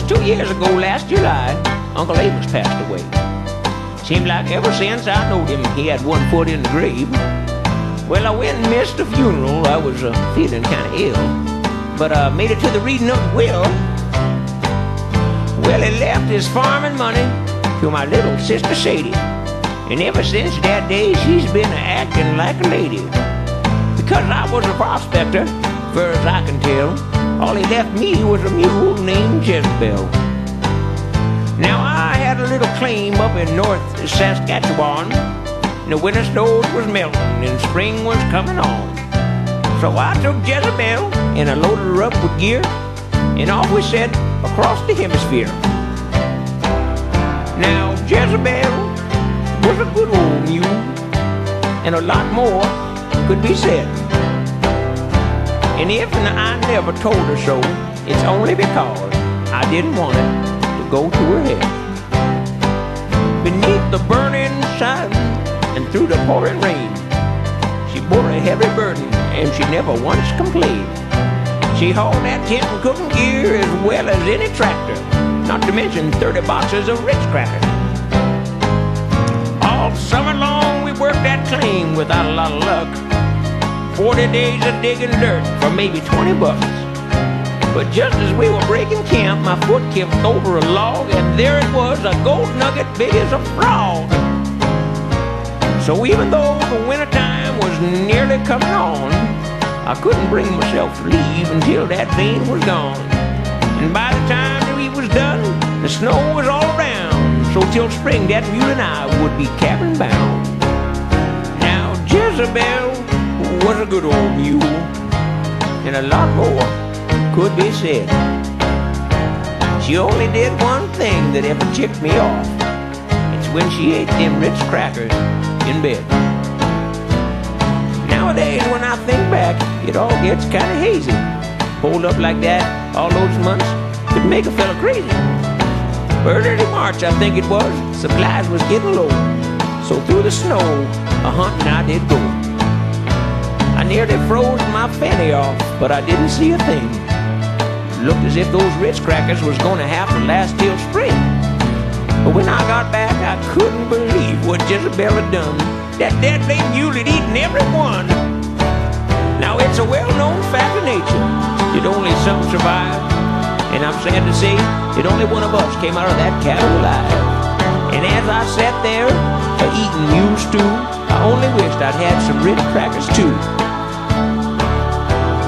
was 2 years ago last July, Uncle Amos passed away. Seemed like ever since I knowed him, he had one foot in the grave. Well, I went and missed the funeral. I was feeling kind of ill, but I made it to the reading of the will. Well, he left his farm and money to my little sister Sadie, and ever since that day, she's been acting like a lady. Because I was a prospector, far as I can tell, all he left me was a mule named Jezebel. Now, I had a little claim up in North Saskatchewan, and the winter snows was melting and spring was coming on. So I took Jezebel and I loaded her up with gear, and off we set across the hemisphere. Now, Jezebel was a good old mule, and a lot more could be said. And if I never told her so, it's only because I didn't want it to go to her head. Beneath the burning sun and through the pouring rain, she bore a heavy burden and she never once complained. She hauled that tent and cooking gear as well as any tractor, not to mention 30 boxes of Ritz crackers. All summer long we worked that claim without a lot of luck. 40 days of digging dirt for maybe 20 bucks. But just as we were breaking camp, my foot kicked over a log, and there it was, a gold nugget big as a frog. So even though the wintertime was nearly coming on, I couldn't bring myself to leave until that vein was gone. And by the time we was done, the snow was all around. So till spring, that mule and I would be cabin bound. Now Jezebel was a good old mule, and a lot more could be said. She only did one thing that ever ticked me off. It's when she ate them Ritz crackers in bed. Nowadays, when I think back, it all gets kind of hazy. Hold up like that all those months could make a fella crazy. Early March, I think it was, supplies was getting low. So through the snow, a-hunting I did go. I nearly froze my fanny off, but I didn't see a thing. Looked as if those Ritz crackers was gonna have to last till spring. But when I got back, I couldn't believe what Jezebel had done. That dead lame mule had eaten every one. Now it's a well-known fact of nature that only some survive. And I'm sad to say that only one of us came out of that cabin alive. And as I sat there, eating mule stew, I only wished I'd had some Ritz crackers too.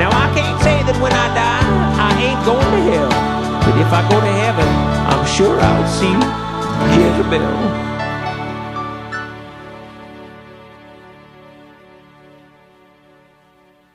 Now I can't say that when I die, I ain't going to hell. But if I go to heaven, I'm sure I'll see Jezebel.